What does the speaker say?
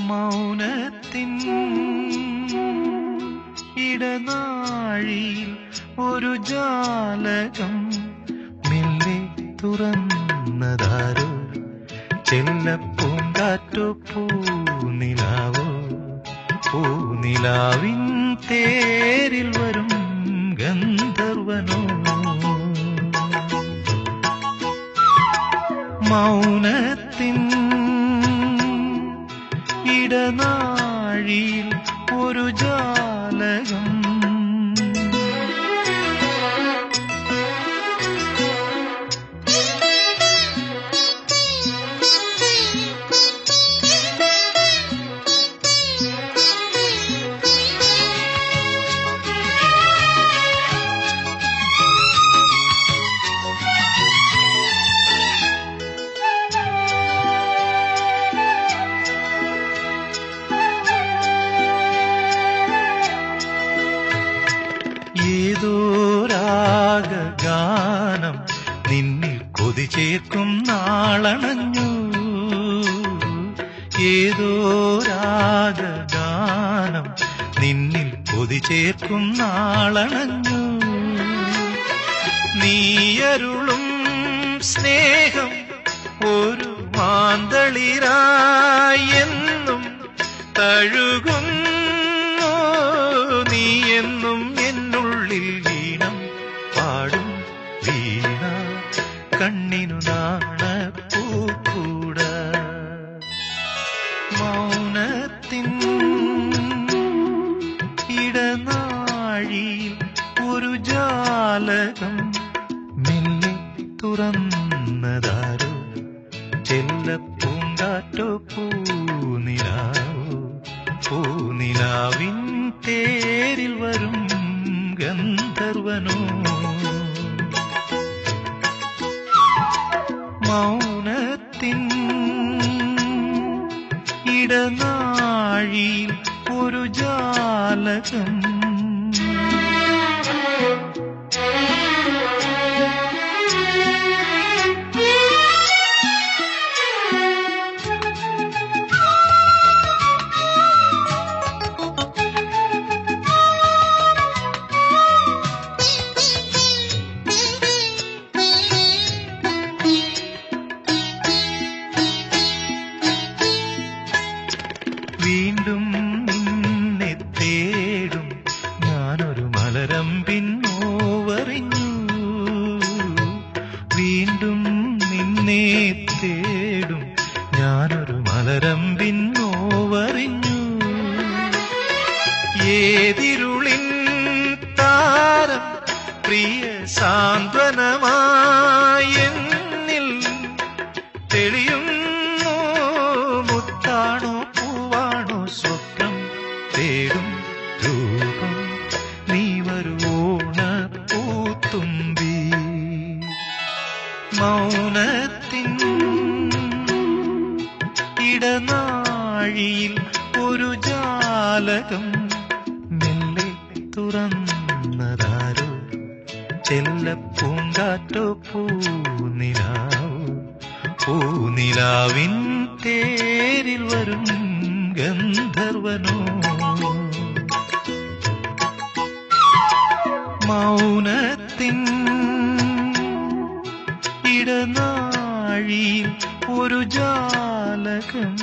മൗനത്തിൻ ഇടനാഴിയിൽ ഒരു ജാലകം മെല്ലെ തുറന്നതാരോ, ചെല്ലപ്പൂങ്കാറ്റോ പൂനിലാവോ, പൂനിലാവിൻ തേരിൽ വരും ഗന്ധർവനോ. മൗനത്തിൻ ഇടനാഴിയിൽ ഒരു ജാലകം ഏതോ രാഗഗാനം നിന്നിൽ കൊതി ചേർക്കും നാളണഞ്ഞു, ഏതോ രാഗഗാനം നിന്നിൽ കൊതി ചേർക്കും നാളണഞ്ഞു. നീയരുളും സ്നേഹം ഒരു മാന്തളിരായി എന്നും തഴുകുന്നു, നീ എന്നും എന്നുള്ളിൽ വീണം പാടും വീണ കണ്ണിനു നാണപ്പൂക്കൂട. മൗനത്തിൻ ഇടനാഴിയിൽ ഒരു ജാലകം മെല്ലെ തുറന്നതാരോ, ചെല്ലപ്പൂങ്കാറ്റോ പൂനിലാവോ, പൂനിലാവിൻ തേരിൽ വരും ഗന്ധർവനോ. മൗനത്തിൻ ഇടനാഴിയിൽ ഒരു ജാലകം വീണ്ടും നിന്നെ തേടും ഞാനൊരു മലരമ്പിൻ നോവറിഞ്ഞു, വീണ്ടും നിന്നെ തേടും ഞാനൊരു മലരമ്പിൻ നോവറിഞ്ഞു. ഏതിരുളിൻ താരം പ്രിയ സാന്ത്വനമായെന്നിൽ തെളിയുന്നു, മുത്താണോ പൂവാണോ സ്വപ്നം തേടും രൂപം, നീ വരുവോണ പൂത്തുമ്പി. മൗനത്തിൻ ഇടനാഴിയിൽ ഒരു ജാലകം മെല്ലെ തുറന്നതാരോ, ചെല്ലപ്പൂങ്കാറ്റോ പൂനിലാവോ, പൂനിലാവിൻ തേരിൽ വരും ഗന്ധർവനോ. മൗനത്തിൻ ഇടനാഴിയിൽ ഒരു ജാലകം